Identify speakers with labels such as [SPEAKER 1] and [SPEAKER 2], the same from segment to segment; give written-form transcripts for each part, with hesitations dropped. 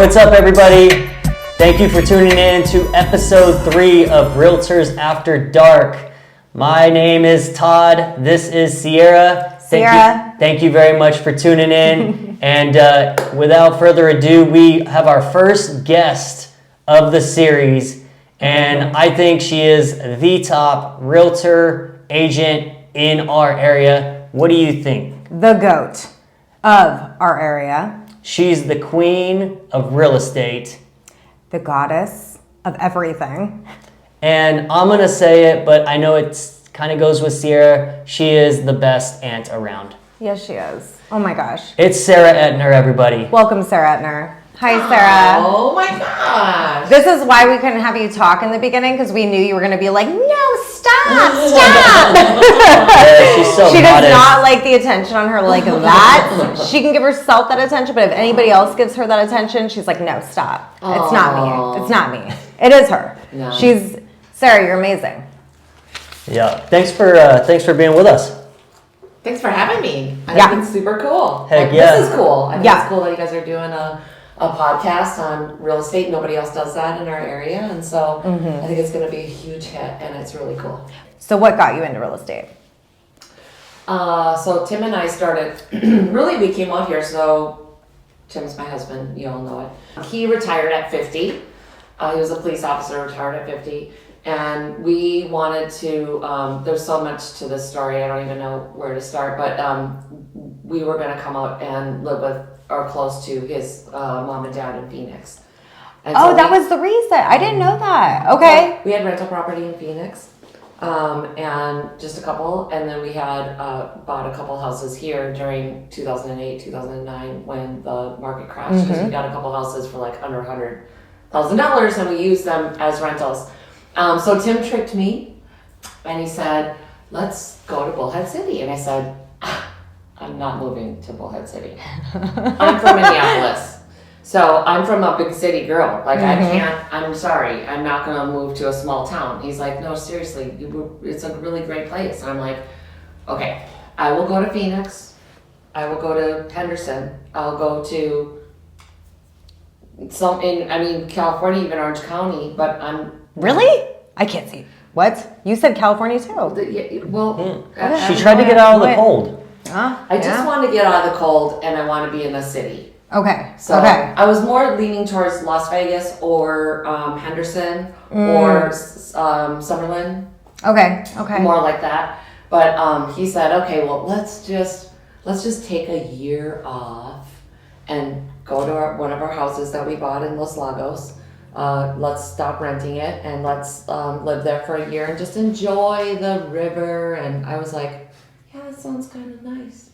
[SPEAKER 1] what's up, everybody? Thank you for tuning in to episode 3 of Realtors After Dark. My name is Todd. This is Sierra. Thank you very much for tuning in. And without further ado, we have our first guest of the series. And I think she is the top realtor agent in our area. What do you think?
[SPEAKER 2] The GOAT of our area.
[SPEAKER 1] She's the queen of real estate.
[SPEAKER 2] The goddess of everything.
[SPEAKER 1] And I'm going to say it, but I know it kind of goes with Sierra. She is the best aunt around.
[SPEAKER 2] Yes, she is. Oh my gosh.
[SPEAKER 1] It's Sara Entner, everybody.
[SPEAKER 2] Welcome, Sara Entner. Hi, Sara.
[SPEAKER 3] Oh my gosh.
[SPEAKER 2] This is why we couldn't have you talk in the beginning, because we knew you were going to be like, no, stop.
[SPEAKER 1] Yeah, she's so
[SPEAKER 2] She does
[SPEAKER 1] modest.
[SPEAKER 2] not like the attention on her like that. She can give herself that attention, but if anybody else gives her that attention, she's like, no, stop. It's not me. It's not me. It is her.
[SPEAKER 3] No.
[SPEAKER 2] Sarah, you're amazing.
[SPEAKER 1] Yeah. Thanks for being with us.
[SPEAKER 3] Thanks for having me. I
[SPEAKER 2] Yeah.
[SPEAKER 3] think it's super cool.
[SPEAKER 1] Heck yeah.
[SPEAKER 3] This is cool. I think
[SPEAKER 2] Yeah.
[SPEAKER 3] it's cool that you guys are doing a podcast on real estate. Nobody else does that in our area. And so I think it's going to be a huge hit, and it's really cool.
[SPEAKER 2] So what got you into real estate?
[SPEAKER 3] So Tim and I started, really we came out here, so Tim's my husband, you all know it. He retired at 50. He was a police officer, retired at 50. And we wanted to, there's so much to this story, I don't even know where to start, but we were going to come out and live with or close to his mom and dad in Phoenix. And so
[SPEAKER 2] That was the reason. I didn't know that. Okay.
[SPEAKER 3] we had rental property in Phoenix, and just a couple, and then we had bought a couple houses here during 2008, 2009 when the market crashed, because we got a couple houses for like under $100,000, and we used them as rentals. So Tim tricked me, and he said, let's go to Bullhead City. And I said, I'm not moving to Bullhead City. I'm from Minneapolis. So I'm from a big city girl. Like I'm sorry, I'm not going to move to a small town. He's like, no, seriously, it's a really great place. And I'm like, okay, I will go to Phoenix. I will go to Henderson. I'll go to California, even Orange County, but
[SPEAKER 2] Really? I can't see. What? You said California too.
[SPEAKER 1] She tried to get out of the cold.
[SPEAKER 3] I just want to get out of the cold, and I want to be in the city.
[SPEAKER 2] Okay.
[SPEAKER 3] So I was more leaning towards Las Vegas or Henderson or Summerlin.
[SPEAKER 2] Okay.
[SPEAKER 3] More like that. But he said, okay, well, let's just take a year off and go to one of our houses that we bought in Los Lagos. Let's stop renting it and let's live there for a year and just enjoy the river. And I was like, yeah, that sounds kind of nice.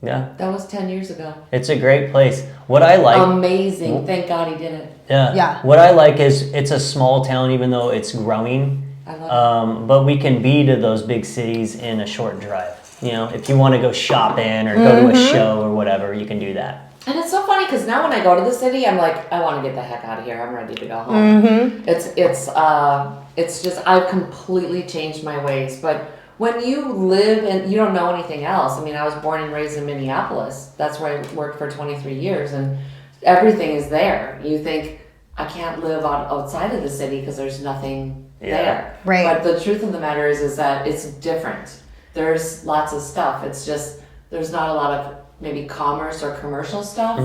[SPEAKER 1] Yeah.
[SPEAKER 3] That was 10 years ago.
[SPEAKER 1] It's a great place. What I like...
[SPEAKER 3] Amazing. Thank God he did it.
[SPEAKER 1] Yeah. What I like is it's a small town, even though it's growing.
[SPEAKER 3] I love it.
[SPEAKER 1] But we can be to those big cities in a short drive. You know, if you want to go shopping or go to a show or whatever, you can do that.
[SPEAKER 3] And it's so funny because now when I go to the city, I'm like, I want to get the heck out of here. I'm ready to go home. It's just I've completely changed my ways. But when you live and you don't know anything else, I mean, I was born and raised in Minneapolis. That's where I worked for 23 years, and everything is there. You think I can't live outside of the city because there's nothing there.
[SPEAKER 2] Right.
[SPEAKER 3] But the truth of the matter is that it's different. There's lots of stuff. It's just there's not a lot of maybe commerce or commercial stuff.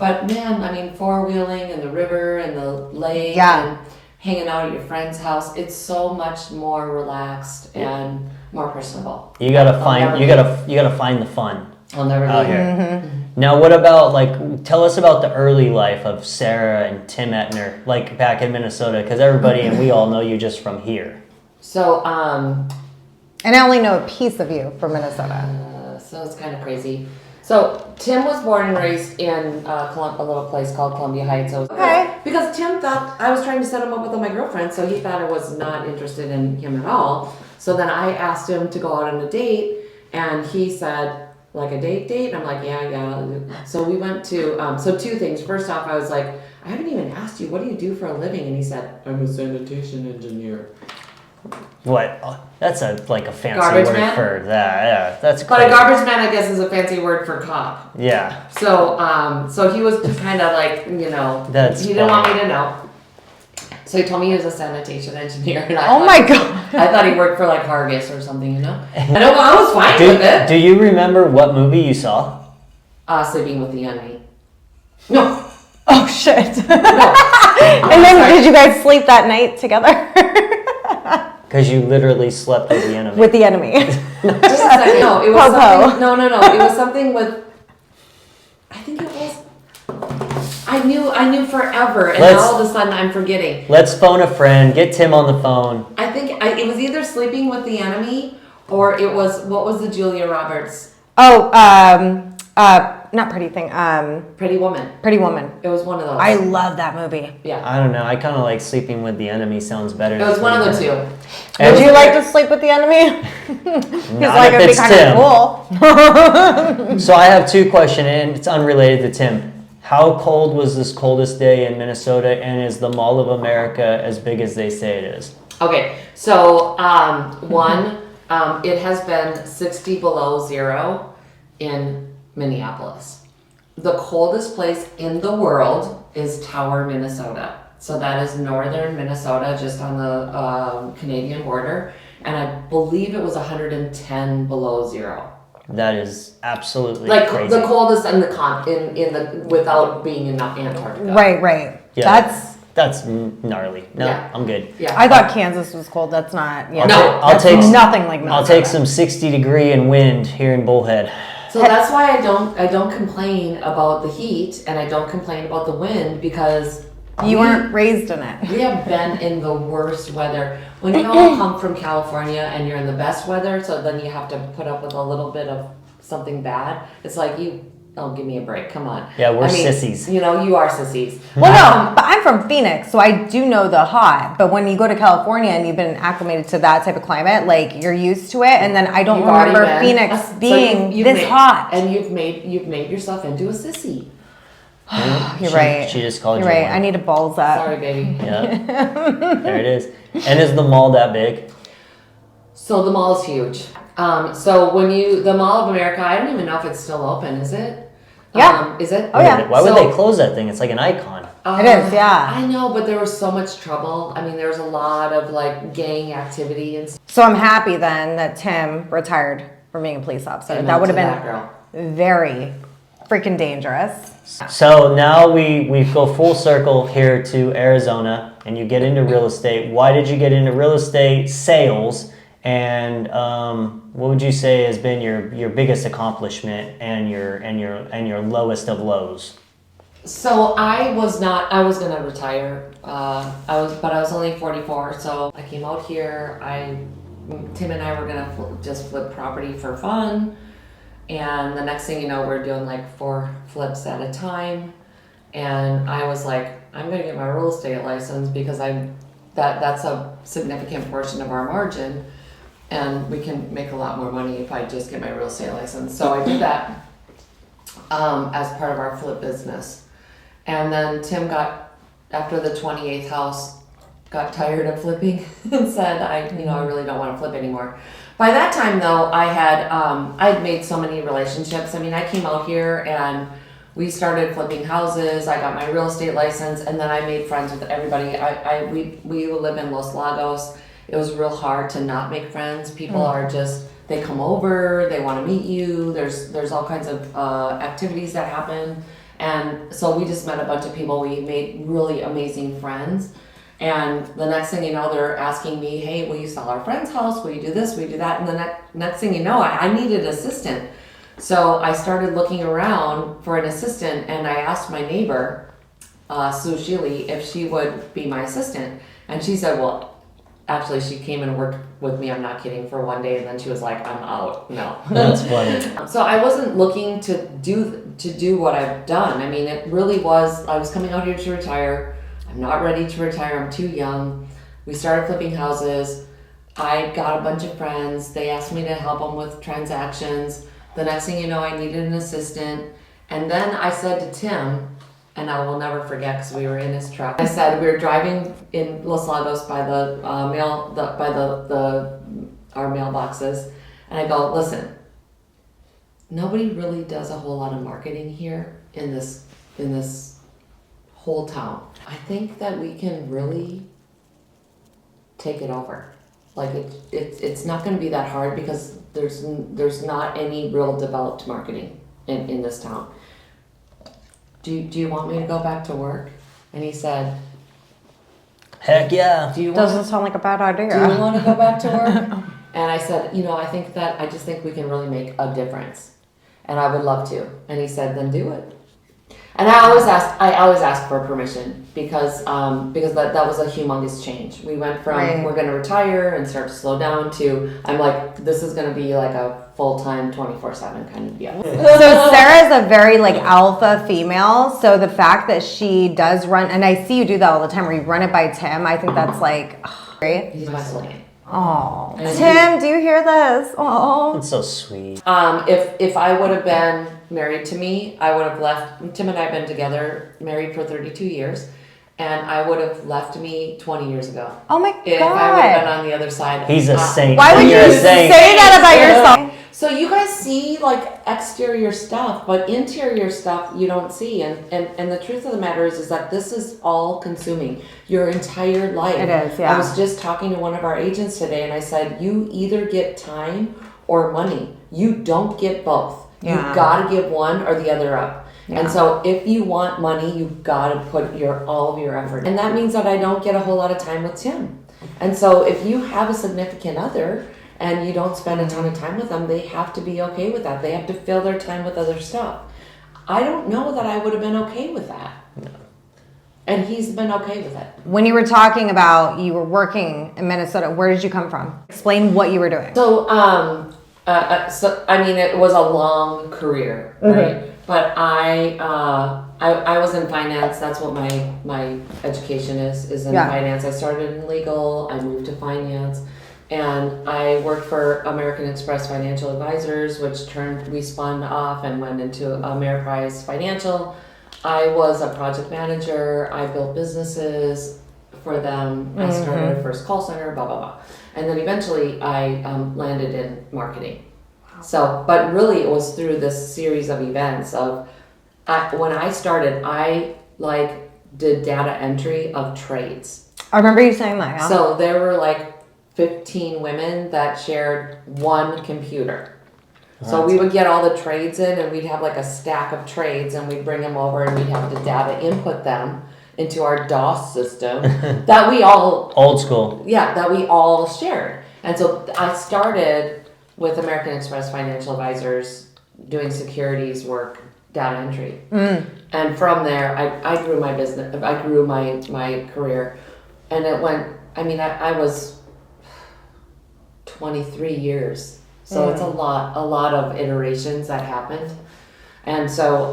[SPEAKER 3] But man, I mean, four-wheeling and the river and the lake and hanging out at your friend's house, it's so much more relaxed and more personable.
[SPEAKER 1] You gotta find the fun.
[SPEAKER 3] I'll never
[SPEAKER 1] out
[SPEAKER 3] leave.
[SPEAKER 1] here. Now, what about tell us about the early life of Sara and Tim Entner, like back in Minnesota, because everybody and we all know you just from here.
[SPEAKER 3] So,
[SPEAKER 2] And I only know a piece of you from Minnesota.
[SPEAKER 3] So it's kind of crazy. So Tim was born and raised in a little place called Columbia Heights. Because Tim thought I was trying to set him up with my girlfriend, so he thought I was not interested in him at all. So then I asked him to go out on a date, and he said, like a date? And I'm like, yeah. So we went to, so two things. First off, I was like, I haven't even asked you, what do you do for a living? And he said, I'm a sanitation engineer. What?
[SPEAKER 1] What? That's a fancy
[SPEAKER 3] Garbage
[SPEAKER 1] word
[SPEAKER 3] man?
[SPEAKER 1] for that. Yeah, that's
[SPEAKER 3] But
[SPEAKER 1] crazy.
[SPEAKER 3] a garbage man, I guess, is a fancy word for cop.
[SPEAKER 1] Yeah.
[SPEAKER 3] So he was just kind of like,
[SPEAKER 1] That's
[SPEAKER 3] he didn't want
[SPEAKER 1] funny.
[SPEAKER 3] me to know. So he told me he was a sanitation engineer. And
[SPEAKER 2] Oh my God.
[SPEAKER 3] I thought he worked for like Hargis or something, And I was fine with it.
[SPEAKER 1] Do you remember what movie you saw?
[SPEAKER 3] Sleeping with the Enemy. No.
[SPEAKER 2] Oh shit.
[SPEAKER 3] No.
[SPEAKER 2] And then did you guys sleep that night together?
[SPEAKER 1] Because you literally slept with the enemy.
[SPEAKER 2] With the enemy.
[SPEAKER 3] Just a second. No, it was
[SPEAKER 2] Po-po.
[SPEAKER 3] something. No. It was something with. I think it was. I knew forever, and now all of a sudden I'm forgetting.
[SPEAKER 1] Let's phone a friend. Get Tim on the phone.
[SPEAKER 3] I think it was either Sleeping with the Enemy, or it was what was the Julia Roberts?
[SPEAKER 2] Oh, not Pretty Thing.
[SPEAKER 3] Pretty Woman.
[SPEAKER 2] Pretty Woman.
[SPEAKER 3] It was one of those.
[SPEAKER 2] I love that movie.
[SPEAKER 3] Yeah.
[SPEAKER 1] I don't know. I kind of like Sleeping with the Enemy. Sounds better.
[SPEAKER 3] It was one of the two.
[SPEAKER 2] Would you like to sleep with the enemy? He's
[SPEAKER 1] Not
[SPEAKER 2] like,
[SPEAKER 1] if
[SPEAKER 2] it'd be
[SPEAKER 1] it's
[SPEAKER 2] kind
[SPEAKER 1] Tim.
[SPEAKER 2] of cool.
[SPEAKER 1] So I have two questions, and it's unrelated to Tim. How cold was this coldest day in Minnesota, and is the Mall of America as big as they say it is?
[SPEAKER 3] Okay, so it has been 60 below zero in Minneapolis. The coldest place in the world is Tower, Minnesota. So that is northern Minnesota, just on the Canadian border, and I believe it was 110 below zero.
[SPEAKER 1] That is absolutely
[SPEAKER 3] Like
[SPEAKER 1] crazy.
[SPEAKER 3] the coldest in the without being in Antarctica.
[SPEAKER 2] Right.
[SPEAKER 1] Yeah, that's gnarly. No,
[SPEAKER 3] Yeah.
[SPEAKER 1] I'm good.
[SPEAKER 3] Yeah.
[SPEAKER 2] I thought Kansas was cold. That's not. Yeah.
[SPEAKER 1] I'll take
[SPEAKER 2] nothing like Minnesota.
[SPEAKER 1] I'll take some 60-degree and wind here in Bullhead.
[SPEAKER 3] So that's why I don't complain about the heat and I don't complain about the wind because
[SPEAKER 2] You weren't raised in it.
[SPEAKER 3] we have been in the worst weather. When you all come from California and you're in the best weather, so then you have to put up with a little bit of something bad. It's like give me a break. Come on.
[SPEAKER 1] Yeah, we're sissies.
[SPEAKER 3] You are sissies.
[SPEAKER 2] Well, no, but I'm from Phoenix, so I do know the hot. But when you go to California and you've been acclimated to that type of climate, like you're used to it, and then I don't
[SPEAKER 3] You've already
[SPEAKER 2] remember
[SPEAKER 3] been.
[SPEAKER 2] Phoenix
[SPEAKER 3] So
[SPEAKER 2] being
[SPEAKER 3] you've
[SPEAKER 2] this
[SPEAKER 3] made-
[SPEAKER 2] hot.
[SPEAKER 3] And you've made yourself into a sissy.
[SPEAKER 2] You're right.
[SPEAKER 1] She just called
[SPEAKER 2] You're
[SPEAKER 1] you
[SPEAKER 2] right.
[SPEAKER 1] one.
[SPEAKER 2] I need to balls up.
[SPEAKER 3] Sorry, baby.
[SPEAKER 1] Yeah. There it is. And is the mall that big?
[SPEAKER 3] So the mall is huge. So the Mall of America, I don't even know if it's still open. Is it?
[SPEAKER 2] Yeah.
[SPEAKER 3] Is it?
[SPEAKER 2] Oh, yeah.
[SPEAKER 1] Why would
[SPEAKER 3] So-
[SPEAKER 1] they close that thing? It's like an icon.
[SPEAKER 2] It is, yeah.
[SPEAKER 3] I know, but there was so much trouble. I mean, there was a lot of like gang activity and stuff.
[SPEAKER 2] So I'm happy then that Tim retired from being a police officer. That would have been very freaking dangerous.
[SPEAKER 1] So now we go full circle here to Arizona, and you get into real estate. Why did you get into real estate sales? And what would you say has been your biggest accomplishment and your lowest of lows?
[SPEAKER 3] So I was gonna retire. I was only 44. So I came out here. Tim and I were gonna just flip property for fun. And the next thing you know, we're doing like 4 flips at a time. And I was like, I'm gonna get my real estate license because that's a significant portion of our margin. And we can make a lot more money if I just get my real estate license. So I did that as part of our flip business. And then Tim after the 28th house, got tired of flipping and said, I really don't want to flip anymore. By that time though, I'd made so many relationships. I mean, I came out here and we started flipping houses. I got my real estate license and then I made friends with everybody. We live in Los Lagos. It was real hard to not make friends. People are they come over, they want to meet you. There's all kinds of activities that happen. And so we just met a bunch of people. We made really amazing friends. And the next thing you know, they're asking me, hey, will you sell our friend's house? Will you do this? Will you do that? And the next thing you know, I needed an assistant. So I started looking around for an assistant and I asked my neighbor, Sue Sheely, if she would be my assistant. And she said, well, actually she came and worked with me, I'm not kidding, for one day and then she was like, I'm out. No.
[SPEAKER 1] That's funny.
[SPEAKER 3] So I wasn't looking to do what I've done. I mean, it really was, I was coming out here to retire. I'm not ready to retire, I'm too young. We started flipping houses. I got a bunch of friends. They asked me to help them with transactions. The next thing you know, I needed an assistant. And then I said to Tim, and I will never forget because we were in his truck. I said we were driving in Los Lagos by the our mailboxes, and I go, listen, nobody really does a whole lot of marketing here in this whole town. I think that we can really take it over. Like it's not going to be that hard because there's not any real developed marketing in this town. Do you want me to go back to work? And he said,
[SPEAKER 1] Heck yeah.
[SPEAKER 2] Doesn't sound like a bad idea.
[SPEAKER 3] Do you want to go back to work? And I said, I just think we can really make a difference. And I would love to. And he said, then do it. And I always ask for permission because that was a humongous change. We went from we're going to retire and start to slow down to I'm like, this is going to be like a full-time 24/7 kind of deal.
[SPEAKER 2] So Sarah's a very like alpha female. So the fact that she does run, and I see you do that all the time where you run it by Tim, I think that's like great.
[SPEAKER 3] He's my soulmate.
[SPEAKER 2] Oh, Tim, do you hear this? Oh,
[SPEAKER 1] That's so sweet.
[SPEAKER 3] If I would have been married to me, I would have left. Tim and I have been together, married for 32 years, and I would have left me 20 years ago.
[SPEAKER 2] Oh my God!
[SPEAKER 3] If I would have been on the other side.
[SPEAKER 1] He's a saint.
[SPEAKER 2] Why would you
[SPEAKER 1] You're a
[SPEAKER 2] say
[SPEAKER 1] saint.
[SPEAKER 2] that about yourself?
[SPEAKER 3] So you guys see like exterior stuff, but interior stuff you don't see. And the truth of the matter is that this is all consuming your entire life.
[SPEAKER 2] It is, yeah.
[SPEAKER 3] I was just talking to one of our agents today and I said, you either get time or money. You don't get both.
[SPEAKER 2] Yeah.
[SPEAKER 3] You gotta give one or the other up.
[SPEAKER 2] Yeah.
[SPEAKER 3] And so if you want money, you've gotta put all of your effort. And that means that I don't get a whole lot of time with Tim. And so if you have a significant other, and you don't spend a ton of time with them, they have to be okay with that. They have to fill their time with other stuff. I don't know that I would have been okay with that. No. And he's been okay with it.
[SPEAKER 2] When you were talking about you were working in Minnesota, where did you come from? Explain what you were doing.
[SPEAKER 3] So, I mean, it was a long career, right? Mm-hmm. But I was in finance. That's what my education is in finance. I started in legal. I moved to finance. And I worked for American Express Financial Advisors, which we spun off and went into Ameriprise Financial. I was a project manager. I built businesses for them. I started a first call center, blah, blah, blah. And then eventually I landed in marketing. Wow. So, but really it was through this series of events when I started, I did data entry of trades.
[SPEAKER 2] I remember you saying that, yeah.
[SPEAKER 3] So there were 15 women that shared one computer. So we would get all the trades in and we'd have a stack of trades and we'd bring them over and we'd have the data input them into our DOS system that we all...
[SPEAKER 1] Old school.
[SPEAKER 3] Yeah, that we all shared. And so I started with American Express Financial Advisors doing securities work, data entry. And from there, I grew my business, I grew my career. And it went, I was 23 years. So it's a lot of iterations that happened. And so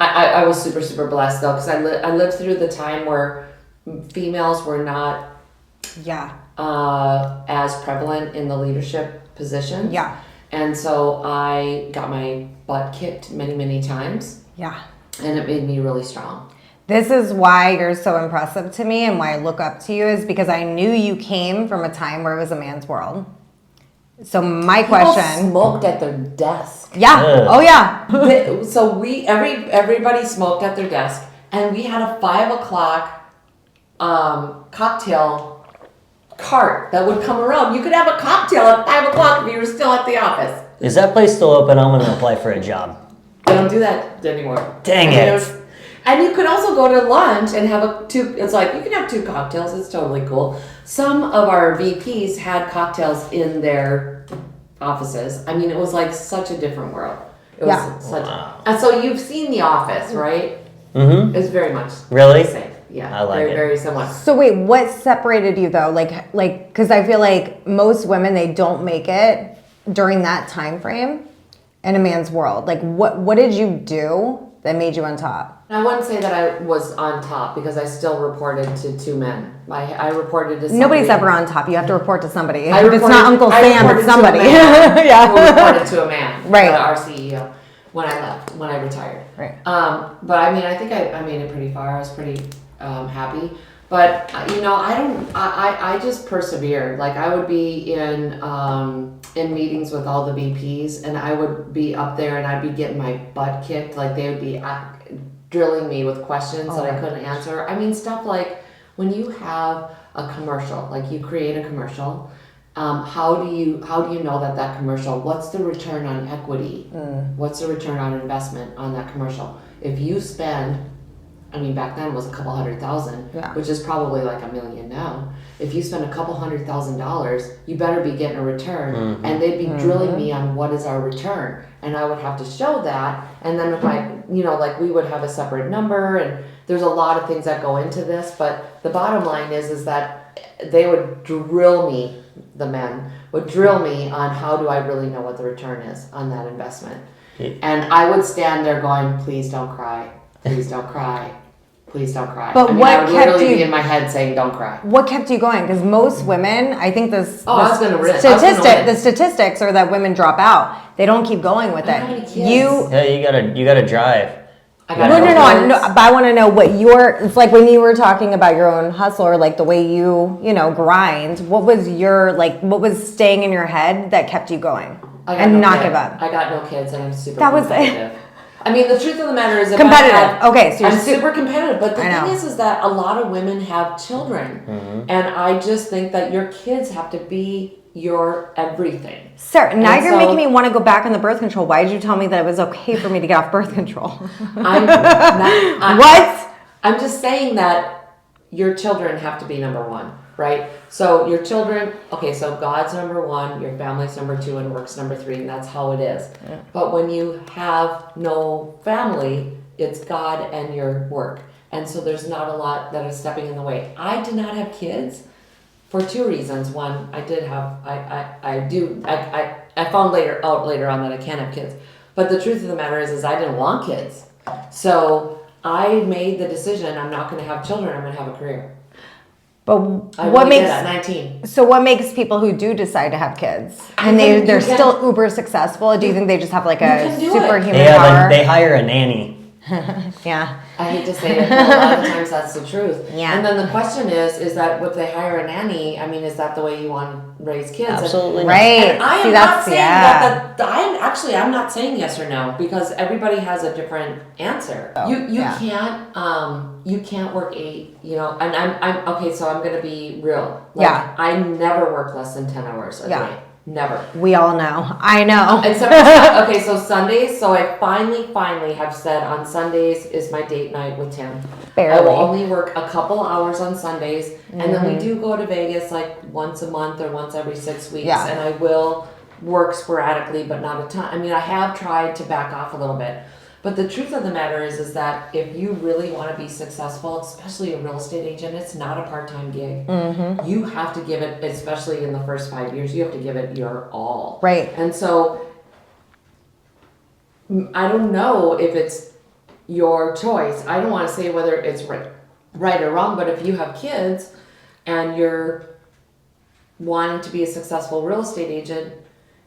[SPEAKER 3] I was super, super blessed though, because I lived through the time where females were not as prevalent in the leadership positions.
[SPEAKER 2] Yeah.
[SPEAKER 3] And so I got my butt kicked many, many times.
[SPEAKER 2] Yeah.
[SPEAKER 3] And it made me really strong.
[SPEAKER 2] This is why you're so impressive to me and why I look up to you is because I knew you came from a time where it was a man's world. So my question...
[SPEAKER 3] People smoked at their desk.
[SPEAKER 2] Yeah. Oh, yeah.
[SPEAKER 3] So everybody smoked at their desk, and we had a 5 o'clock cocktail cart that would come around. You could have a cocktail at 5 o'clock if you were still at the office.
[SPEAKER 1] Is that place still open? I'm going to apply for a job.
[SPEAKER 3] They don't do that anymore.
[SPEAKER 1] Dang it.
[SPEAKER 3] And you could also go to lunch and have it's like, you can have 2 cocktails. It's totally cool. Some of our VPs had cocktails in their offices. It was such a different world. It was and so you've seen The Office, right? Mm-hmm. It's very much
[SPEAKER 1] really
[SPEAKER 3] the same. Yeah,
[SPEAKER 1] I like
[SPEAKER 3] it. Very similar.
[SPEAKER 2] So wait, what separated you though? Because I feel like most women, they don't make it during that time frame in a man's world. What did you do that made you on top?
[SPEAKER 3] I wouldn't say that I was on top because I still reported to 2 men. I reported to somebody.
[SPEAKER 2] Nobody's ever on top. You have to report to somebody.
[SPEAKER 3] If
[SPEAKER 2] it's not Uncle Sam, it's somebody.
[SPEAKER 3] Yeah. Who reported to a man,
[SPEAKER 2] right?
[SPEAKER 3] Our CEO. when I left, when I retired.
[SPEAKER 2] Right.
[SPEAKER 3] But I mean, I think I made it pretty far. I was pretty happy. But I just persevered. Like I would be in meetings with all the VPs, and I would be up there, and I'd be getting my butt kicked. Like they would be drilling me with questions that I couldn't answer. I mean, stuff like when you have a commercial, like you create a commercial. How do you know that commercial? What's the return on equity? What's the return on investment on that commercial? If you spend, I mean, back then it was a couple $100,000, which is probably like $1 million now. If you spend a couple $100,000, you better be getting a return. And they'd be drilling me on what is our return, and I would have to show that. And then if like we would have a separate number, and there's a lot of things that go into this. But the bottom line is that they would drill me. The men would drill me on how do I really know what the return is on that investment. And I would stand there going, please don't cry, please don't cry, please don't cry.
[SPEAKER 2] But
[SPEAKER 3] I would literally be in my head saying, don't cry.
[SPEAKER 2] What kept you going? Because most women, I think the statistics are that women drop out. They don't keep going with it.
[SPEAKER 1] You gotta drive.
[SPEAKER 2] No, but I want to know what it's like when you were talking about your own hustle, or like the way you grind. What was staying in your head that kept you going and not give up?
[SPEAKER 3] I got no kids, and I'm super competitive. I mean, the truth of the matter is that
[SPEAKER 2] competitive. So
[SPEAKER 3] I'm super competitive, but the thing is that a lot of women have children, and I just think that your kids have to be your everything.
[SPEAKER 2] Sarah, now you're making me want to go back on the birth control. Why did you tell me that it was okay for me to get off birth control? What?
[SPEAKER 3] I'm just saying that your children have to be number one, right? So your children, so God's number one, your family's number two, and work's number three, and that's how it is. Yeah. But when you have no family, it's God and your work. And so there's not a lot that is stepping in the way. I did not have kids for two reasons. One, I found later on that I can have kids. But the truth of the matter is I didn't want kids. So I made the decision, I'm not going to have children, I'm going to have a career.
[SPEAKER 2] But
[SPEAKER 3] what makes at 19?
[SPEAKER 2] So what makes people who do decide to have kids and they're still uber successful? Do you think they just have like a superhuman power?
[SPEAKER 1] They hire a nanny.
[SPEAKER 2] Yeah.
[SPEAKER 3] I hate to say it, but a lot of times that's the truth.
[SPEAKER 2] Yeah.
[SPEAKER 3] And then the question is that if they hire a nanny, I mean, is that the way you want to raise kids?
[SPEAKER 1] Absolutely.
[SPEAKER 2] Right.
[SPEAKER 3] And I am not saying that I'm not saying yes or no, because everybody has a different answer. You can't work 8, and I'm okay, so I'm gonna be real. I never work less than 10 hours a day. Never.
[SPEAKER 2] We all know. I know.
[SPEAKER 3] And so Sundays. So I finally have said on Sundays is my date night with Tim.
[SPEAKER 2] Barely.
[SPEAKER 3] I will only work a couple hours on Sundays, and then we do go to Vegas like once a month or once every 6 weeks.
[SPEAKER 2] Yeah.
[SPEAKER 3] And I will work sporadically, but not a ton. I mean, I have tried to back off a little bit. But the truth of the matter is that if you really want to be successful, especially a real estate agent, it's not a part-time gig. Mm-hmm. You have to give it, especially in the first 5 years, you have to give it your all.
[SPEAKER 2] Right.
[SPEAKER 3] And so I don't know if it's your choice. I don't want to say whether it's right or wrong, but if you have kids and you're wanting to be a successful real estate agent,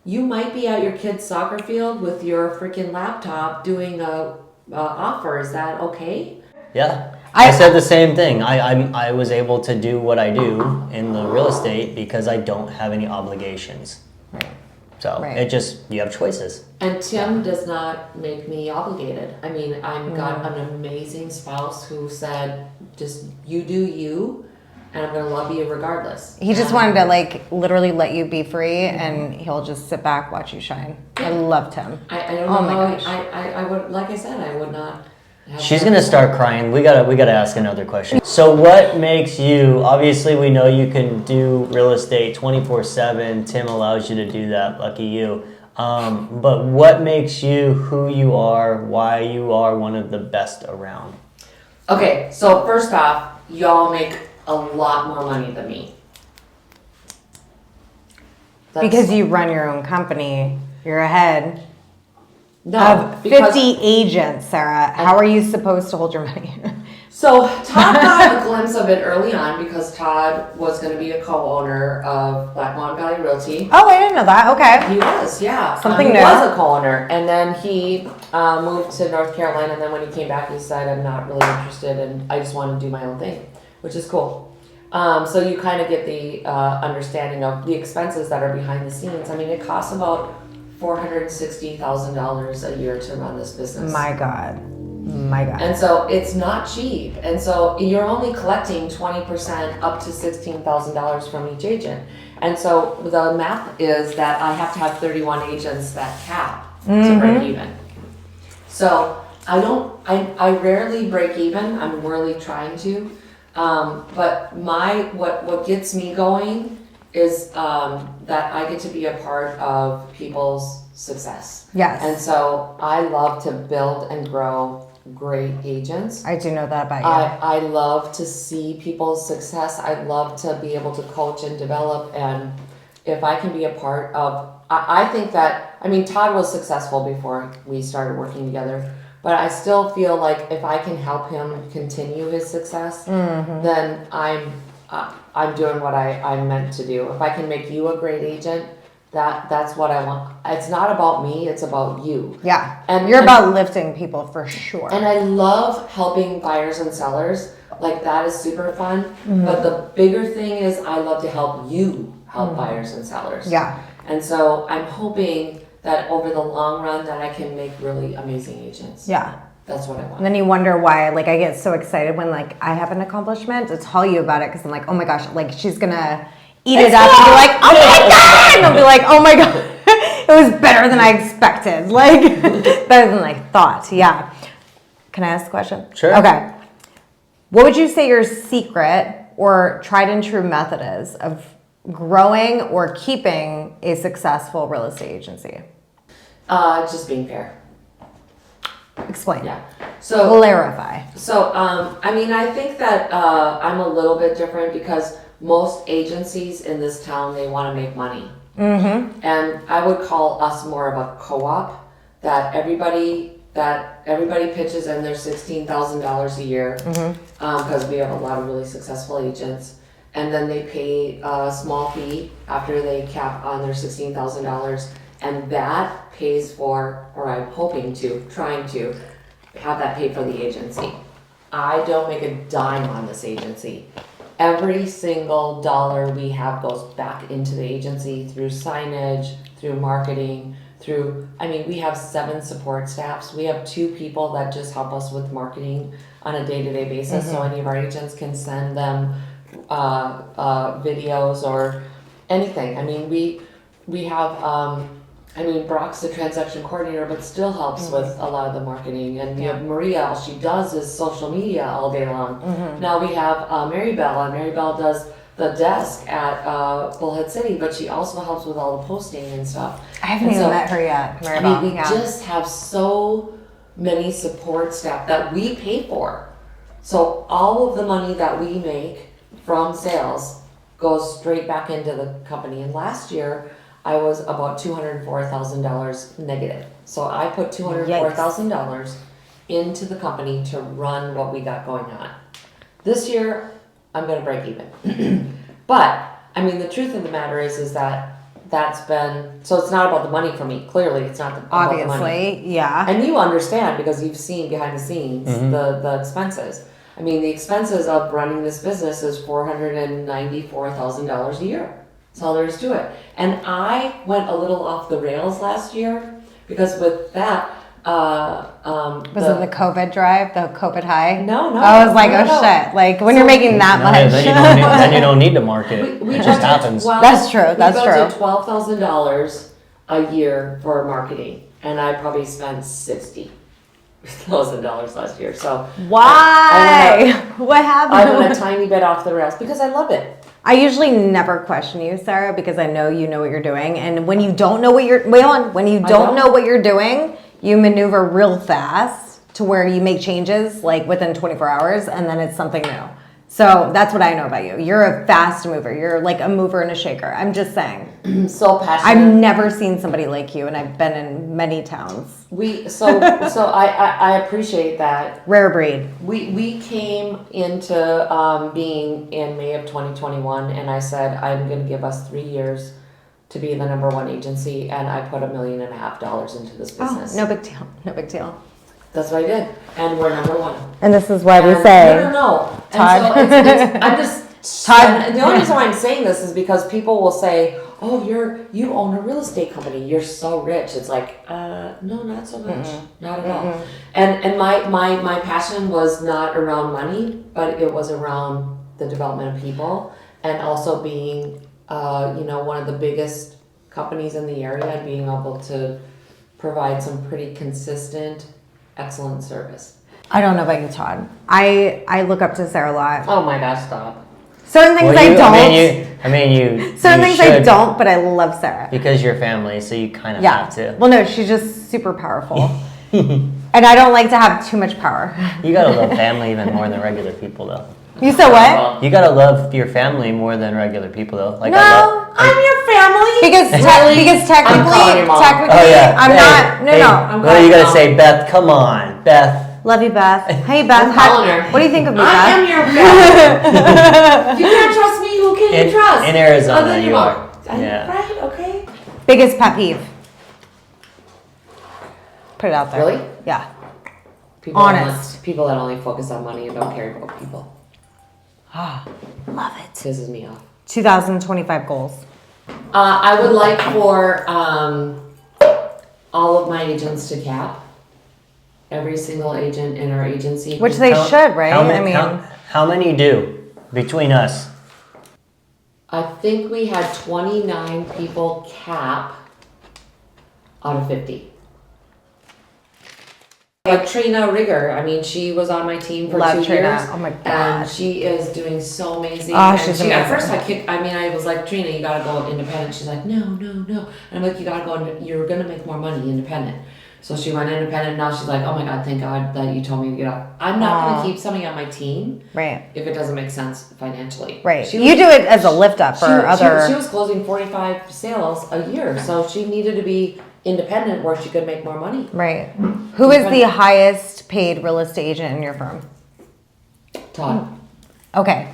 [SPEAKER 3] you might be at your kid's soccer field with your freaking laptop doing a offer. Is that okay?
[SPEAKER 1] Yeah. I said the same thing. I was able to do what I do in the real estate because I don't have any obligations.
[SPEAKER 2] Right.
[SPEAKER 1] So it just, you have choices.
[SPEAKER 3] And Tim does not make me obligated. I mean, I've got an amazing spouse who said, just you do you. And I'm going to love you regardless.
[SPEAKER 2] He just wanted to literally let you be free, and he'll just sit back, watch you shine. I loved him.
[SPEAKER 3] I don't know. My gosh. I would, like I said, I would not.
[SPEAKER 1] She's going to start crying. We gotta ask another question. So what makes you, obviously we know you can do real estate 24/7. Tim allows you to do that. Lucky you. But what makes you who you are, why you are one of the best around?
[SPEAKER 3] Okay, so first off, y'all make a lot more money than me.
[SPEAKER 2] Because you run your own company, you're ahead of 50 agents, Sarah. How are you supposed to hold your money?
[SPEAKER 3] So Todd got a glimpse of it early on because Todd was going to be a co-owner of Black Mountain Valley Realty.
[SPEAKER 2] Oh, I didn't know that. Okay.
[SPEAKER 3] He was, yeah.
[SPEAKER 2] Something
[SPEAKER 3] he
[SPEAKER 2] new.
[SPEAKER 3] was a co-owner, and then he moved to North Carolina, and then when he came back, he said, I'm not really interested, and I just want to do my own thing, which is cool. So you kind of get the understanding of the expenses that are behind the scenes. I mean, it costs about $460,000 a year to run this business.
[SPEAKER 2] My God.
[SPEAKER 3] And so it's not cheap. And so you're only collecting 20% up to $16,000 from each agent. And so the math is that I have to have 31 agents that cap to break even. So I rarely break even. I'm really trying to. But what gets me going is that I get to be a part of people's success.
[SPEAKER 2] Yes.
[SPEAKER 3] And so I love to build and grow great agents.
[SPEAKER 2] I do know that about you.
[SPEAKER 3] I love to see people's success. I love to be able to coach and develop. And if I can be a part of, I think that, I mean, Todd was successful before we started working together. But I still feel like if I can help him continue his success, then I'm doing what I'm meant to do. If I can make you a great agent, that's what I want. It's not about me, it's about you.
[SPEAKER 2] Yeah.
[SPEAKER 3] And
[SPEAKER 2] you're about lifting people for sure.
[SPEAKER 3] And I love helping buyers and sellers. Like, that is super fun. But the bigger thing is I love to help you help buyers and sellers.
[SPEAKER 2] Yeah.
[SPEAKER 3] And so I'm hoping that over the long run that I can make really amazing agents.
[SPEAKER 2] Yeah.
[SPEAKER 3] That's what I want.
[SPEAKER 2] And then you wonder why, like, I get so excited when, like, I have an accomplishment to tell you about it because I'm like, oh my gosh, like, she's gonna eat it up and be like, oh my God! And I'll be like, oh my God, it was better than I expected. Like, better than I thought. Yeah. Can I ask a question?
[SPEAKER 1] Sure.
[SPEAKER 2] Okay. What would you say your secret or tried and true method is of growing or keeping a successful real estate agency?
[SPEAKER 3] Just being fair.
[SPEAKER 2] Explain.
[SPEAKER 3] Yeah. So
[SPEAKER 2] Clarify.
[SPEAKER 3] So I mean, I think that I'm a little bit different because most agencies in this town, they want to make money. And I would call us more of a co-op that everybody pitches in their $16,000 a year because we have a lot of really successful agents. And then they pay a small fee after they cap on their $16,000. And that pays for, or I'm trying to have that pay for the agency. I don't make a dime on this agency. Every single dollar we have goes back into the agency through signage, through marketing, we have 7 support staffs. We have 2 people that just help us with marketing on a day-to-day basis. So any of our agents can send them videos or anything. I mean, we have, Brock's the transaction coordinator, but still helps with a lot of the marketing. And we have Maria, all she does is social media all day long. Now we have Mary Bell, and Mary Bell does the desk at Bullhead City, but she also helps with all the posting and stuff.
[SPEAKER 2] I haven't even met her yet, Mary Bell.
[SPEAKER 3] We just have so many support staff that we pay for. So all of the money that we make from sales goes straight back into the company. And last year, I was about $204,000 negative. So I put $204,000 into the company to run what we got going on. This year, I'm going to break even. But, the truth of the matter is that that's been, so it's not about the money for me. Clearly, it's not about the money.
[SPEAKER 2] Obviously, yeah.
[SPEAKER 3] And you understand because you've seen behind the scenes the expenses. The expenses of running this business is $494,000 a year. That's all there is to it. And I went a little off the rails last year because with that,
[SPEAKER 2] was it the COVID drive, the COVID high?
[SPEAKER 3] No.
[SPEAKER 2] I was like, shit. Like when you're making that much.
[SPEAKER 1] Then you don't need to market.
[SPEAKER 3] We
[SPEAKER 1] it just happens.
[SPEAKER 2] That's true. That's true.
[SPEAKER 3] We budgeted $12,000 a year for marketing, and I probably spent $60,000 last year. So
[SPEAKER 2] why? What happened?
[SPEAKER 3] I went a tiny bit off the rails because I love it.
[SPEAKER 2] I usually never question you, Sarah, because I know you know what you're doing. And when you don't know what you're know what you're doing, you maneuver real fast to where you make changes like within 24 hours, and then it's something new. So that's what I know about you. You're a fast mover. You're like a mover and a shaker. I'm just saying.
[SPEAKER 3] So passionate.
[SPEAKER 2] I've never seen somebody like you, and I've been in many towns.
[SPEAKER 3] I appreciate that.
[SPEAKER 2] Rare breed.
[SPEAKER 3] We came into being in May of 2021, and I said I'm going to give us 3 years to be the number one agency, and I put $1.5 million into this business.
[SPEAKER 2] No big deal. No big deal.
[SPEAKER 3] That's what I did, and we're number one.
[SPEAKER 2] And this is why we
[SPEAKER 3] And
[SPEAKER 2] say,
[SPEAKER 3] no.
[SPEAKER 2] Todd.
[SPEAKER 3] And so I'm just
[SPEAKER 2] Todd.
[SPEAKER 3] And the only reason why I'm saying this is because people will say, "Oh, you own a real estate company. You're so rich." It's like, no, not so much, not at all. And my passion was not around money, but it was around the development of people, and also being, one of the biggest companies in the area, being able to provide some pretty consistent, excellent service.
[SPEAKER 2] I don't know about you, Todd. I look up to Sarah a lot.
[SPEAKER 3] Oh my gosh, stop.
[SPEAKER 2] Certain things I don't. Certain things I
[SPEAKER 1] should,
[SPEAKER 2] don't, but I love Sarah.
[SPEAKER 1] because you're family, so you kind of have to.
[SPEAKER 2] Well, no, she's just super powerful. And I don't like to have too much power.
[SPEAKER 1] You gotta love family even more than regular people, though.
[SPEAKER 2] You said what?
[SPEAKER 1] You gotta love your family more than regular people, though. Like
[SPEAKER 2] No,
[SPEAKER 3] I'm your family.
[SPEAKER 2] Because
[SPEAKER 3] calling
[SPEAKER 2] technically,
[SPEAKER 3] your mom.
[SPEAKER 2] I'm not.
[SPEAKER 1] Hey,
[SPEAKER 2] No.
[SPEAKER 1] What are you gonna say, Beth? Come on, Beth.
[SPEAKER 2] Love you, Beth. Hey, Beth.
[SPEAKER 3] I'm calling her.
[SPEAKER 2] What do you think of me,
[SPEAKER 3] I
[SPEAKER 2] Beth?
[SPEAKER 3] am your family. If you can't trust me, who can you trust?
[SPEAKER 1] In Arizona,
[SPEAKER 3] Other than
[SPEAKER 1] you
[SPEAKER 3] your
[SPEAKER 1] are.
[SPEAKER 3] mom.
[SPEAKER 1] Yeah.
[SPEAKER 3] Right? Okay.
[SPEAKER 2] Biggest pet peeve. Put it out there.
[SPEAKER 3] Really?
[SPEAKER 2] Yeah.
[SPEAKER 3] Honest. People that only focus on money and don't care about people.
[SPEAKER 2] Love it.
[SPEAKER 3] Pisses me off.
[SPEAKER 2] 2025 goals.
[SPEAKER 3] I would like for all of my agents to cap. Every single agent in our agency.
[SPEAKER 2] Which they should, right?
[SPEAKER 1] How many do between us?
[SPEAKER 3] I think we had 29 people cap out of 50. Like Trina Rigger, I mean, she was on my team for
[SPEAKER 2] Love
[SPEAKER 3] 2
[SPEAKER 2] Trina.
[SPEAKER 3] years.
[SPEAKER 2] Oh my God.
[SPEAKER 3] And she is doing so amazing.
[SPEAKER 2] Oh,
[SPEAKER 3] And
[SPEAKER 2] she's
[SPEAKER 3] At
[SPEAKER 2] amazing.
[SPEAKER 3] first I was like, Trina, you gotta go independent. She's like, no. And I'm like, you gotta go, you're gonna make more money independent. So she went independent. Now she's like, oh my God, thank God that you told me to get up. I'm not gonna keep somebody on my team.
[SPEAKER 2] Right.
[SPEAKER 3] If it doesn't make sense financially.
[SPEAKER 2] Right. You do it as a lift up for other.
[SPEAKER 3] She was closing 45 sales a year. So she needed to be independent where she could make more money.
[SPEAKER 2] Right. Who is the highest paid real estate agent in your firm?
[SPEAKER 3] Todd.
[SPEAKER 2] Okay.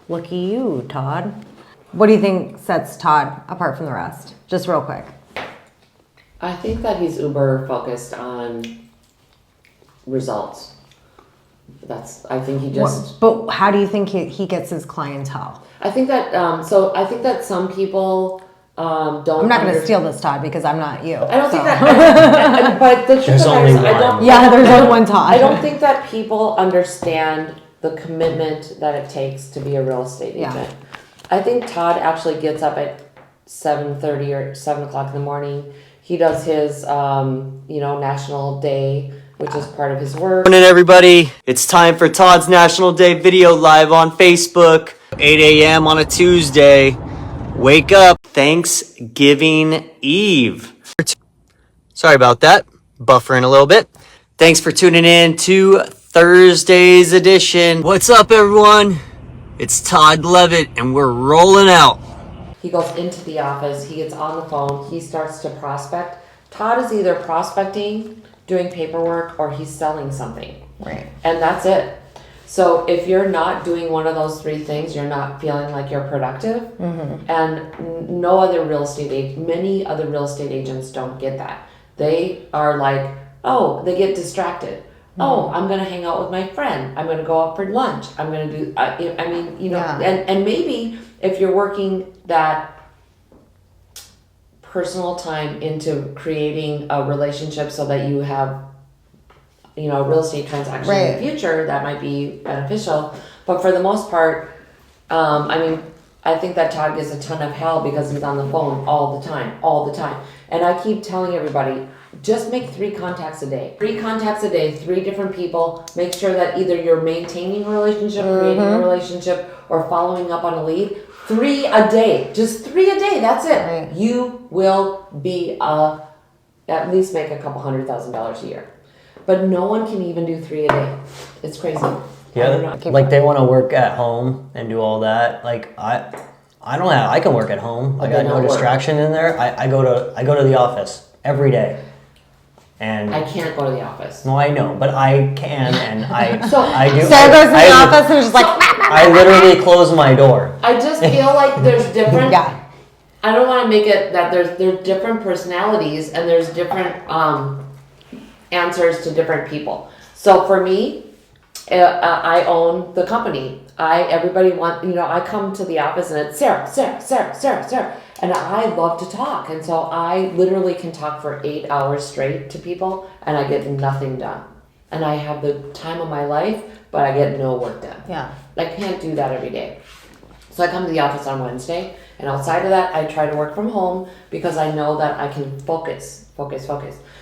[SPEAKER 2] Looky you, Todd. What do you think sets Todd apart from the rest? Just real quick.
[SPEAKER 3] I think that he's uber focused on results. I think he just.
[SPEAKER 2] But how do you think he gets his clientele?
[SPEAKER 3] I think that, I think that some people don't.
[SPEAKER 2] I'm not going to steal this, Todd, because I'm not you.
[SPEAKER 3] I don't think that, but the truth
[SPEAKER 1] There's
[SPEAKER 3] of it
[SPEAKER 1] only
[SPEAKER 3] is,
[SPEAKER 1] one.
[SPEAKER 2] There's only one Todd.
[SPEAKER 3] I don't think that people understand the commitment that it takes to be a real estate agent.
[SPEAKER 2] Yeah.
[SPEAKER 3] I think Todd actually gets up at 7:30 or 7 o'clock in the morning. He does his, National Day, which is part of his work.
[SPEAKER 1] Good morning, everybody. It's time for Todd's National Day video live on Facebook. 8 a.m. on a Tuesday. Wake up. Thanksgiving Eve. Sorry about that. Buffering a little bit. Thanks for tuning in to Thursday's edition. What's up, everyone? It's Todd Levitt, and we're rolling out.
[SPEAKER 3] He goes into the office, he gets on the phone, he starts to prospect. Todd is either prospecting, doing paperwork, or he's selling something.
[SPEAKER 2] Right.
[SPEAKER 3] And that's it. So if you're not doing one of those three things, you're not feeling like you're productive. Mm-hmm. And many other real estate agents don't get that. They are like, they get distracted. Mm-hmm. Oh, I'm going to hang out with my friend. I'm going to go out for lunch. I'm going to do, and maybe if you're working that personal time into creating a relationship so that you have, a real estate transaction in the future, that might be beneficial. But for the most part, I think that Todd gives a ton of hell because he's on the phone all the time. And I keep telling everybody, just make 3 contacts a day. 3 contacts a day, 3 different people. Make sure that either you're maintaining a relationship, creating a relationship, or following up on a lead. 3 a day. Just 3 a day. That's it.
[SPEAKER 2] Right.
[SPEAKER 3] You will be at least make a couple $100,000 a year. But no one can even do 3 a day. It's crazy.
[SPEAKER 1] Yeah, like they want to work at home and do all that. Like I can work at home. I got no distraction in there. I go to the office every day. And
[SPEAKER 3] I can't go to the office.
[SPEAKER 1] No, I know, but I can, and I do.
[SPEAKER 2] Sarah goes to the office and is just like.
[SPEAKER 1] I literally close my door.
[SPEAKER 3] I just feel like there's different.
[SPEAKER 2] Yeah.
[SPEAKER 3] I don't want to make it that there's different personalities and there's different answers to different people. So for me, I own the company. Everybody I come to the office and it's Sara, and I love to talk, and so I literally can talk for 8 hours straight to people, and I get nothing done, and I have the time of my life, but I get no work done.
[SPEAKER 2] Yeah,
[SPEAKER 3] I can't do that every day. So I come to the office on Wednesday, and outside of that, I try to work from home because I know that I can focus.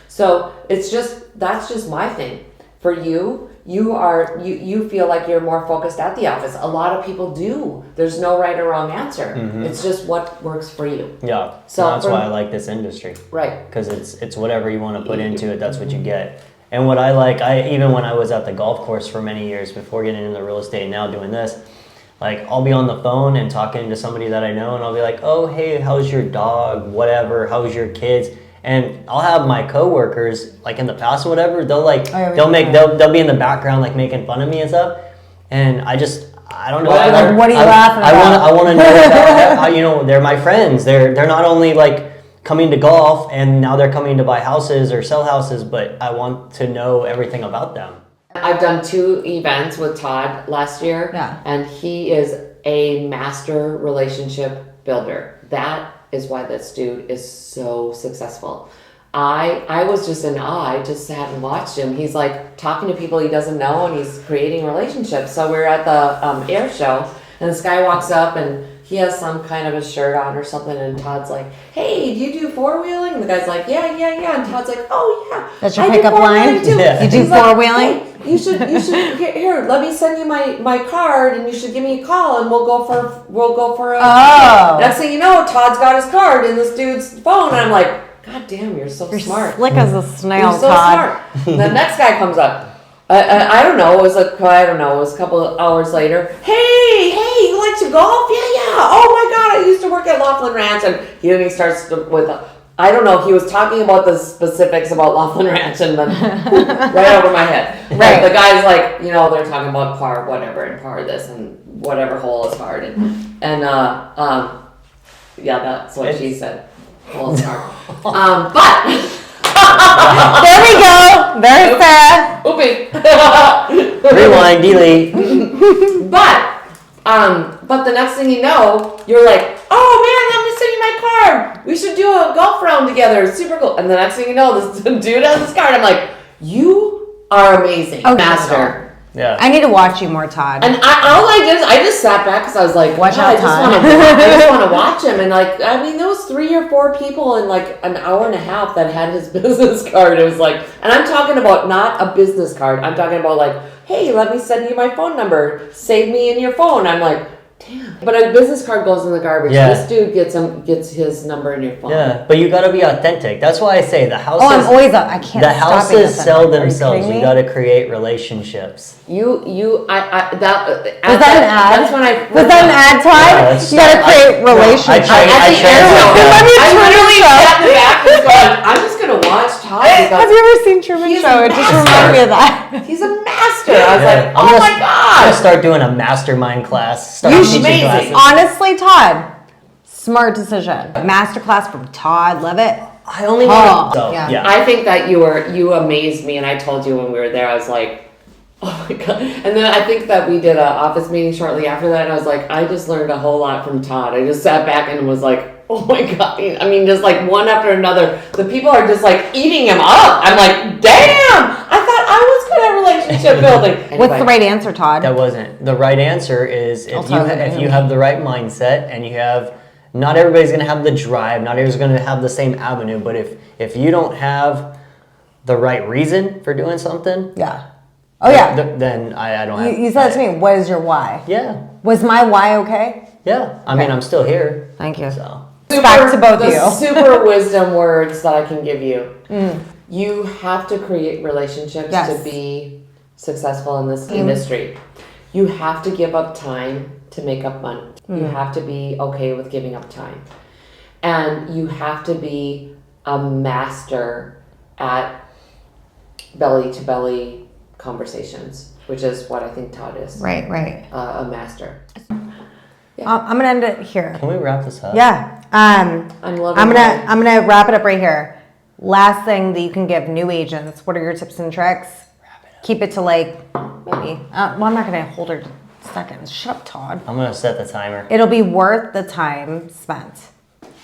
[SPEAKER 3] So that's just my thing. For you, you feel like you're more focused at the office. A lot of people do. There's no right or wrong answer.
[SPEAKER 1] Mm-hmm.
[SPEAKER 3] It's just what works for you.
[SPEAKER 1] Yeah. So that's why I like this industry.
[SPEAKER 3] Right.
[SPEAKER 1] Because it's whatever you want to put into it, that's what you get. And what I like, even when I was at the golf course for many years before getting into real estate and now doing this, like I'll be on the phone and talking to somebody that I know and I'll be like, oh, hey, how's your dog? Whatever, how's your kids? And I'll have my coworkers, like in the past or whatever, they'll be in the background like making fun of me and stuff. And I don't know.
[SPEAKER 2] What are you laughing about?
[SPEAKER 1] I want to know how, they're my friends. They're not only like coming to golf and now they're coming to buy houses or sell houses, but I want to know everything about them.
[SPEAKER 3] I've done 2 events with Todd last year, and he is a master relationship builder. That is why this dude is so successful. I was just in awe. I just sat and watched him. He's like talking to people he doesn't know, and he's creating relationships. So we're at the air show, and this guy walks up, and he has some kind of a shirt on or something, and Todd's like, hey, do you do 4-wheeling? And the guy's like, yeah. And Todd's like, oh, yeah.
[SPEAKER 2] That's your pickup line?
[SPEAKER 3] Too.
[SPEAKER 1] Yeah.
[SPEAKER 2] You do 4-wheeling?
[SPEAKER 3] Hey, you should here, let me send you my card, and you should give me a call, and we'll go for a Next thing you know, Todd's got his card in this dude's phone, and I'm like, God damn, you're so smart.
[SPEAKER 2] Slick as a snail,
[SPEAKER 3] You're so
[SPEAKER 2] Todd.
[SPEAKER 3] smart. The next guy comes up. I don't know. It was a couple of hours later. Hey, you like to golf? Yeah. Oh my God, I used to work at Laughlin Ranch, and he starts with I don't know. He was talking about the specifics about Laughlin Ranch, and then right over my head.
[SPEAKER 2] Right.
[SPEAKER 3] The guy's like, they're talking about par whatever and par this and whatever hole is hard and that's what she said. Hole is hard. But.
[SPEAKER 2] There we go. There's Sara.
[SPEAKER 3] Oopie.
[SPEAKER 1] Rewind, delete.
[SPEAKER 3] But the next thing you know, you're like, oh man, let me send you my card. We should do a golf round together. It's super cool. And the next thing you know, this dude has this card. I'm like, you are amazing, master.
[SPEAKER 1] Yeah.
[SPEAKER 2] I need to watch you more, Todd.
[SPEAKER 3] And all I did is I just sat back because I was like,
[SPEAKER 2] watch out, Todd.
[SPEAKER 3] I just want to watch him. And there was 3 or 4 people in like an hour and a half that had his business card. It was like, and I'm talking about not a business card. I'm talking about like, hey, let me send you my phone number. Save me in your phone. I'm like, damn. But a business card goes in the garbage.
[SPEAKER 1] Yeah.
[SPEAKER 3] This dude gets his number in your phone.
[SPEAKER 1] Yeah, but you got to be authentic. That's why I say the houses.
[SPEAKER 2] I'm always up. I can't.
[SPEAKER 1] The houses sell themselves.
[SPEAKER 2] You
[SPEAKER 1] got to create relationships.
[SPEAKER 2] Was that an ad?
[SPEAKER 3] That's when I.
[SPEAKER 2] Was that an ad, Todd?
[SPEAKER 1] Yeah,
[SPEAKER 2] you gotta create relationships.
[SPEAKER 3] I'm just gonna watch Todd.
[SPEAKER 2] Have you ever seen Truman Show? It just reminded me of that.
[SPEAKER 3] He's a master. I was like, oh my God.
[SPEAKER 1] I'm gonna start doing a mastermind class.
[SPEAKER 2] You should. Honestly, Todd, smart decision. Masterclass from Todd Levitt.
[SPEAKER 1] I only want to.
[SPEAKER 2] Yeah.
[SPEAKER 3] I think that you amazed me, and I told you when we were there, I was like, oh my God. And then I think that we did an office meeting shortly after that, and I was like, I just learned a whole lot from Todd. I just sat back and was like, oh my God. I mean, just like one after another. The people are just like eating him up. I'm like, damn, I thought I was good at relationship building. Anyway.
[SPEAKER 2] What's the right answer, Todd?
[SPEAKER 1] That wasn't. The right answer is if you have the right mindset and you have, not everybody's going to have the drive, not everybody's going to have the same avenue, but if you don't have the right reason for doing something.
[SPEAKER 2] Yeah. Oh yeah.
[SPEAKER 1] Then I don't have.
[SPEAKER 2] You said it to me. What is your why?
[SPEAKER 1] Yeah.
[SPEAKER 2] Was my why okay?
[SPEAKER 1] Yeah. I mean, I'm still here.
[SPEAKER 2] Thank you.
[SPEAKER 1] So.
[SPEAKER 2] Back to both of you.
[SPEAKER 3] Super wisdom words that I can give you. You have to create relationships to be successful in this industry. You have to give up time to make up money. You have to be okay with giving up time. And you have to be a master at belly-to-belly conversations, which is what I think Todd is.
[SPEAKER 2] Right.
[SPEAKER 3] A master. Yeah.
[SPEAKER 2] I'm gonna end it here.
[SPEAKER 1] Can we wrap this up?
[SPEAKER 2] Yeah.
[SPEAKER 3] I'm loving
[SPEAKER 2] I'm gonna wrap it up right here. Last thing that you can give new agents. What are your tips and tricks? Keep it to like maybe. Well, I'm not gonna hold her seconds. Shut up, Todd.
[SPEAKER 1] I'm gonna set the timer.
[SPEAKER 2] It'll be worth the time spent.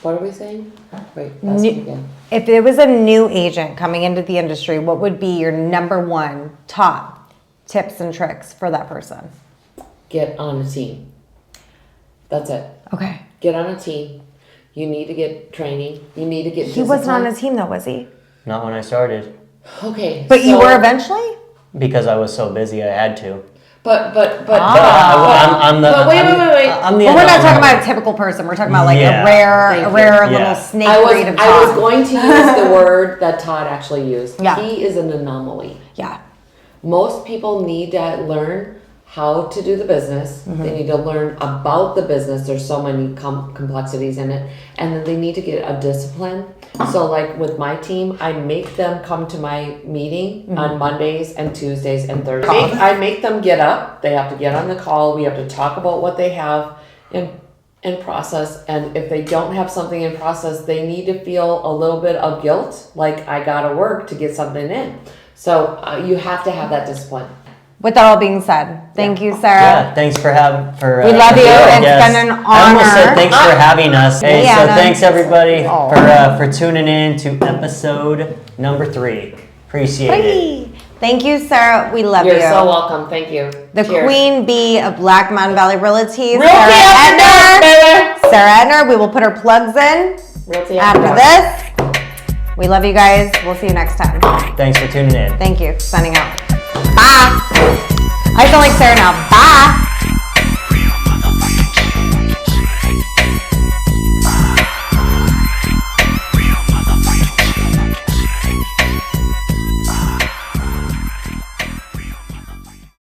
[SPEAKER 3] What are we saying? Wait, ask me again.
[SPEAKER 2] If it was a new agent coming into the industry, what would be your number one top tips and tricks for that person?
[SPEAKER 3] Get on a team. That's it.
[SPEAKER 2] Okay.
[SPEAKER 3] Get on a team. You need to get training. You need to get
[SPEAKER 2] He wasn't on his team though, was he?
[SPEAKER 1] Not when I started.
[SPEAKER 3] Okay.
[SPEAKER 2] But you were eventually?
[SPEAKER 1] Because I was so busy, I had to.
[SPEAKER 3] But
[SPEAKER 1] I'm the.
[SPEAKER 3] wait.
[SPEAKER 1] I'm the.
[SPEAKER 2] But we're not talking about a typical person. We're talking about like a rare little snake breed of Todd.
[SPEAKER 3] I was going to use the word that Todd actually used.
[SPEAKER 2] Yeah.
[SPEAKER 3] He is an anomaly.
[SPEAKER 2] Yeah.
[SPEAKER 3] Most people need to learn how to do the business. They need to learn about the business. There's so many complexities in it. And then they need to get a discipline. So like with my team, I make them come to my meeting on Mondays and Tuesdays and Thursdays. I make them get up. They have to get on the call. We have to talk about what they have in process. And if they don't have something in process, they need to feel a little bit of guilt. Like I gotta work to get something in. So you have to have that discipline.
[SPEAKER 2] With that all being said, thank you, Sara.
[SPEAKER 1] Yeah, thanks for
[SPEAKER 2] we love you. It's been an honor.
[SPEAKER 1] I almost said thanks for having us. Hey,
[SPEAKER 2] Yeah,
[SPEAKER 1] so
[SPEAKER 2] no.
[SPEAKER 1] thanks everybody for tuning in to episode number 3. Appreciate it.
[SPEAKER 2] Thank you, Sara. We love you.
[SPEAKER 3] You're so welcome. Thank you.
[SPEAKER 2] The
[SPEAKER 3] Cheers.
[SPEAKER 2] queen bee of Black Mountain Valley Realty,
[SPEAKER 3] Realty After Dark, baby.
[SPEAKER 2] Sara Entner. We will put her plugs in
[SPEAKER 3] Realty
[SPEAKER 2] after this. We love you guys. We'll see you next time.
[SPEAKER 1] Thanks for tuning in.
[SPEAKER 2] Thank you. Signing out. Bye. I sound like Sara now. Bye.